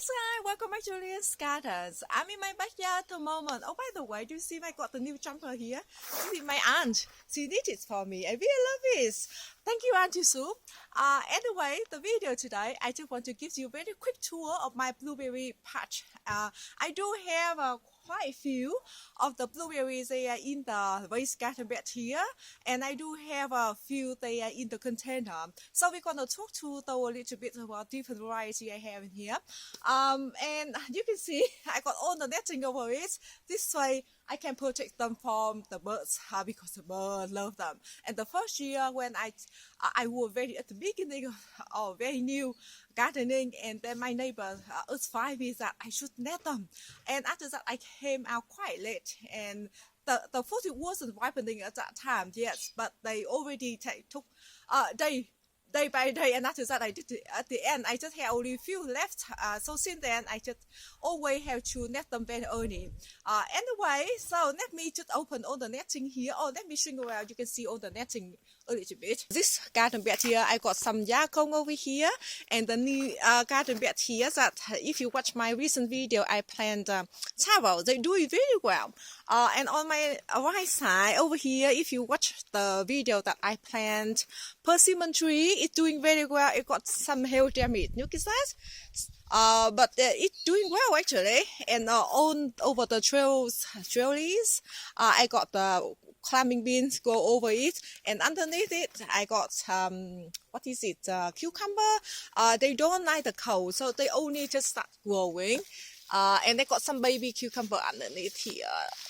Hi, welcome back to Julian's Gardens. I'm in my backyard at the moment. Oh, by the way, do you see I got the new jumper here? This is my aunt. She did it for me. I really love this. Thank you, Auntie Sue. Anyway, the video today, I just want to give you a very quick tour of my blueberry patch. I do have quite a few of the blueberries they are in the raised garden bed here, and I do have a few they are in the container. So we're gonna talk to a little bit about different variety I have in here. And you can see I got all the netting over it. This way I can protect them from the birds because the birds love them. And the first year when I was very at the beginning of very new gardening, and then my neighbor advised me that I should net them. And after that I came out quite late, and the fruit wasn't ripening at that time yet, but they already took day by day, and after that I did it. At the end I just had only a few left, so since then I just always have to net them very early. Anyway, so let me just open all the netting here. Let me swing around. You can see all the netting a little bit. This garden bed here, I got some yakong over here, and the new garden bed here that if you watch my recent video, I planted taro. They do it very well. And on my right side over here, if you watch the video that I planted persimmon tree, it's doing very well. It got some hail damage. Look at that. But it's doing well actually. And on over the trellis, I got the climbing beans go over it, and underneath it I got what is it, cucumber. They don't like the cold, so they only just start growing. And they got some baby cucumber underneath here.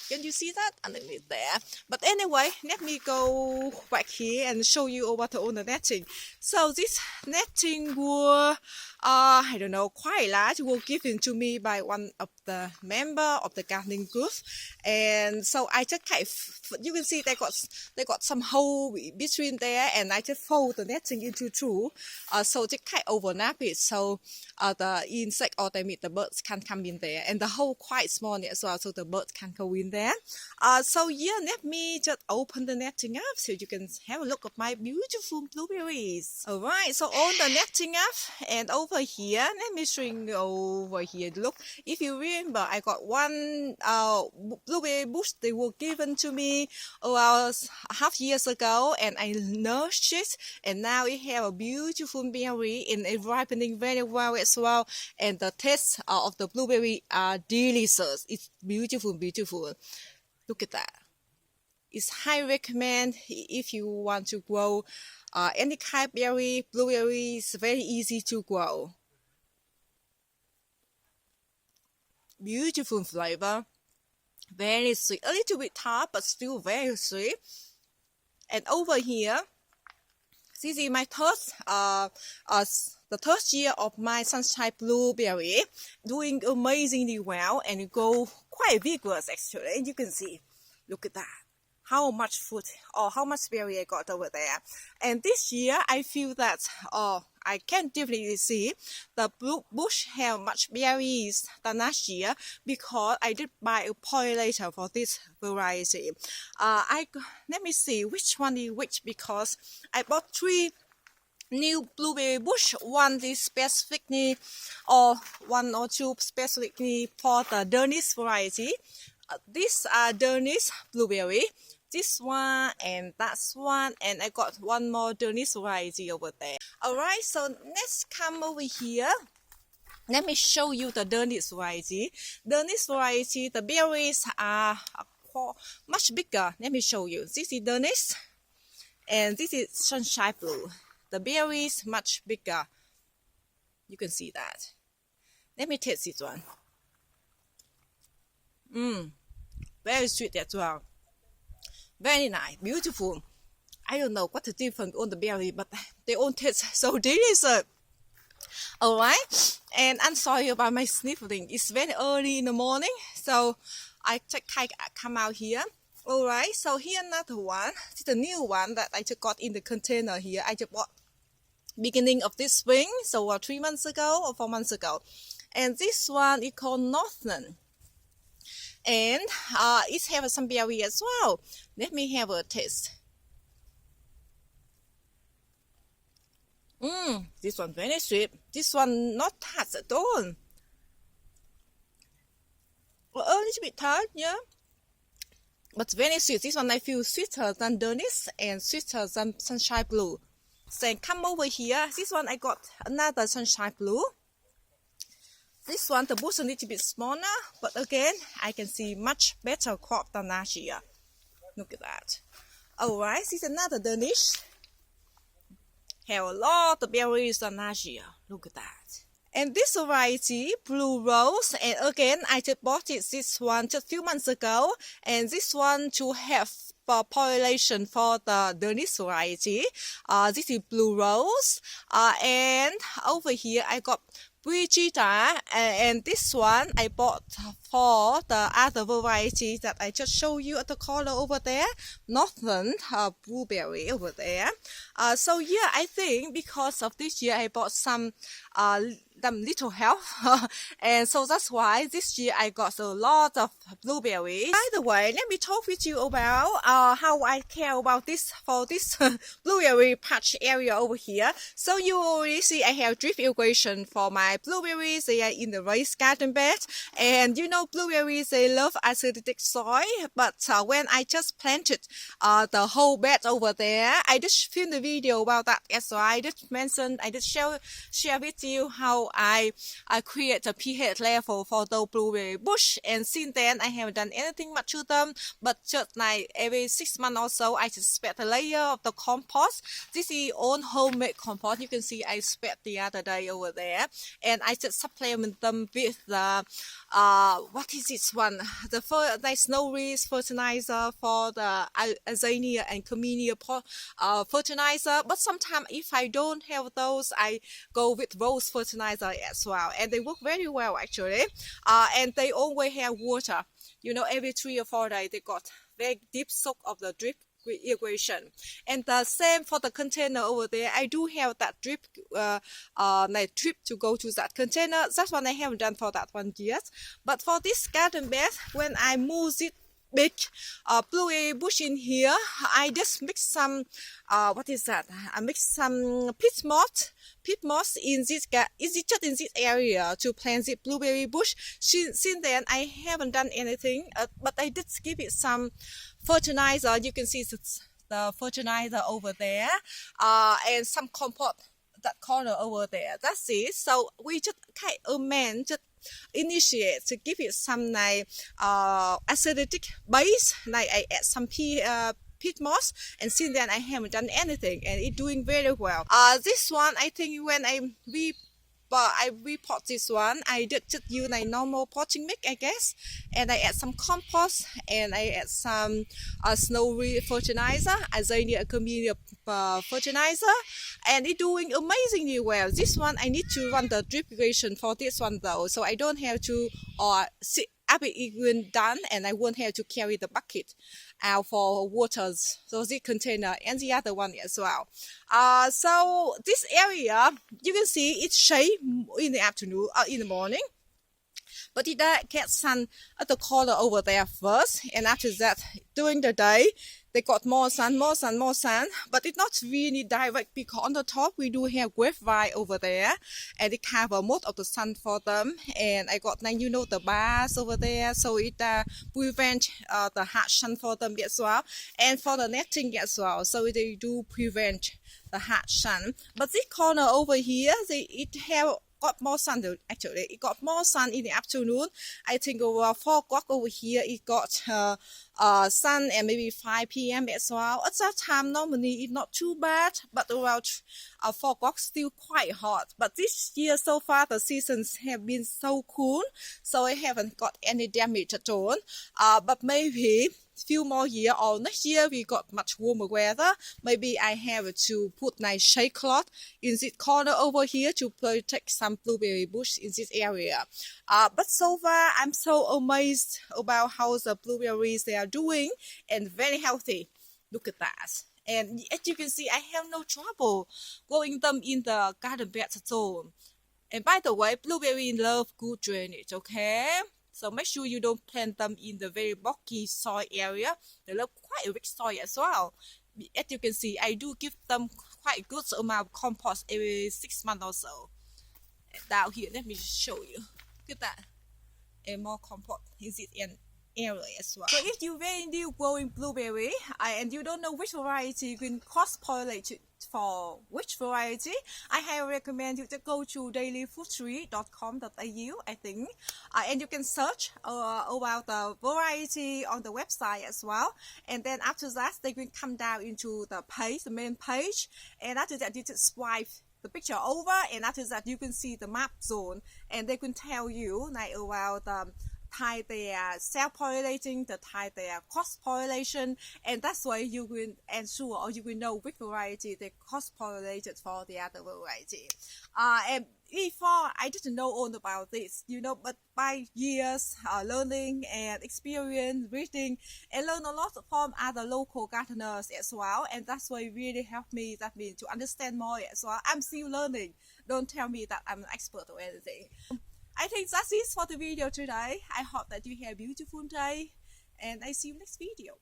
Can you see that underneath there? But anyway, let me go back here and show you over to all the netting. So this netting were, I don't know, quite large, were given to me by one of the member of the gardening group. And so I just kind of, you can see they got some hole between there, and I just fold the netting into two, so just kind of overlap it, so the insect or the birds can come in there, and the hole quite small as well, so the birds can go in there. So yeah, let me just open the netting up so you can have a look at my beautiful blueberries. All right, so on the netting up, and over here, let me swing over here. Look, if you remember, I got one blueberry bush. They were given to me about half years ago, and I nurtured it, and now it have a beautiful berry, and it's ripening very well as well. And the taste of the blueberry are delicious. It's beautiful, beautiful. Look at that. It's highly recommend if you want to grow any kind of berry. Blueberry is very easy to grow. Beautiful flavor. Very sweet, a little bit tart, but still very sweet. And over here, this is my the third year of my sunshine blueberry, doing amazingly well, and it go quite vigorous actually. You can see, look at that, how much fruit or how much berry I got over there. And this year I feel that I can definitely see the bush have much berries than last year, because I did buy a pollinator for this variety. Let me see which one is which, because I bought 3 new blueberry bush. One is specifically, or 1 or 2 specifically for the Danish variety. These are Danish blueberry. This one and that's one, and I got one more Danish variety over there. Alright, so let's come over here. Let me show you the Danish variety. Danish variety, the berries are much bigger. Let me show you. This is Danish, and this is sunshine blue. The berries much bigger. You can see that. Let me taste this one. Very sweet as well. Very nice, beautiful. I don't know what the difference on the berry, but they all taste so delicious. Alright, and I'm sorry about my sniffling. It's very early in the morning, so I just come out here. Alright, so here another one. This is the new one that I just got in the container here. I just bought beginning of this spring, so 3 months ago or 4 months ago. And this one is called Northern. And it has some berry as well. Let me have a taste. This one very sweet. This one not hard at all. A little bit tart, yeah. But very sweet. This one I feel sweeter than Dennis and sweeter than Sunshine Blue. Then come over here. This one I got another Sunshine Blue. This one the bush a little bit smaller, but again I can see much better crop than last year. Look at that. Alright, this is another Danish. Have a lot of berries than last year. Look at that. And this variety, Blue Rose, and again, I just bought this one just a few months ago, and this one to have pollination for the Danish variety. This is Blue Rose, and over here I got Brigida, and this one I bought for the other variety that I just showed you at the corner over there, Northern blueberry over there. So yeah, I think because of this year I bought some little help and so that's why this year I got a lot of blueberries. By the way, let me talk with you about how I care about this for this blueberry patch area over here. So you already see I have drip irrigation for my blueberries. They are in the raised garden bed, and you know blueberries they love acidic soil, but when I just planted the whole bed over there, I just filmed the video about that as well. I just mentioned, I just share with you how I create a pH level for the blueberry bush, and since then I haven't done anything much to them, but just like every 6 months or so I just spread a layer of the compost. This is own homemade compost. You can see I spread the other day over there, and I just supplement them with the what is this one, the snowy fertilizer for the azania and camellia fertilizer. But sometimes if I don't have those, I go with rose fertilizer as well, and they work very well actually. And they always have water, you know, every 3 or 4 days they got very deep soak of the drip irrigation. And the same for the container over there. I do have that drip like drip to go to that container. That one I haven't done for that one yet. But for this garden bed, when I move it big blueberry bush in here, I just mix some what is that? I mix some peat moss in this just in this area to plant the blueberry bush. Since then I haven't done anything, but I did give it some fertilizer. You can see the fertilizer over there, and some compost that corner over there. That's it. So we just kind of just initiate to give it some like acidic base. Like I add some peat moss, and since then I haven't done anything, and it's doing very well. This one I think when I repot this one, I did just use a normal potting mix, I guess, and I add some compost, and I add some snowy fertilizer, azania camellia fertilizer, and it's doing amazingly well. This one I need to run the drip irrigation for this one though, so I don't have to sit after it when done, and I won't have to carry the bucket out for waters. So this container and the other one as well. So this area you can see it's shade in the afternoon, in the morning, but it gets sun at the corner over there first, and after that during the day they got more sun, but it's not really direct because on the top we do have grapevine over there, and it cover most of the sun for them. And I got, you know, the bars over there, so it prevent the harsh sun for them as well, and for the netting as well, so they do prevent the harsh sun. But this corner over here, it have got more sun though. Actually it got more sun in the afternoon. I think over 4 o'clock over here it got sun, and maybe 5 p.m. as well. At that time normally it's not too bad, but around 4 o'clock still quite hot. But this year so far the seasons have been so cool, so I haven't got any damage at all. But maybe few more year or next year we got much warmer weather, maybe I have to put nice shade cloth in this corner over here to protect some blueberry bush in this area. But so far I'm so amazed about how the blueberries they are doing, and very healthy. Look at that. And as you can see, I have no trouble growing them in the garden bed at all. And by the way, blueberry love good drainage, okay? So make sure you don't plant them in the very boggy soil area. They love quite rich soil as well. As you can see, I do give them quite good amount of compost every 6 months or so. Down here, let me show you. Look at that. and more comfort in this area as well. So if you're very new growing blueberry and you don't know which variety you can cross-pollinate for which variety, I highly recommend you to go to dailyfoodtree.com.au, I think, and you can search about the variety on the website as well. And then after that, they will come down into the page, the main page, and after that, you just swipe the picture over, and after that, you can see the map zone, and they can tell you like about type they are self-pollinating, the type they are cross-pollination, and that's why you will ensure or you will know which variety they cross-pollinated for the other variety. And before I didn't know all about this, but by years learning and experience, reading, and learn a lot from other local gardeners as well, and that's why it really helped me. That means to understand more as well. I'm still learning. Don't tell me that I'm an expert or anything. I think that's it for the video today. I hope that you have a beautiful day, and I see you next video.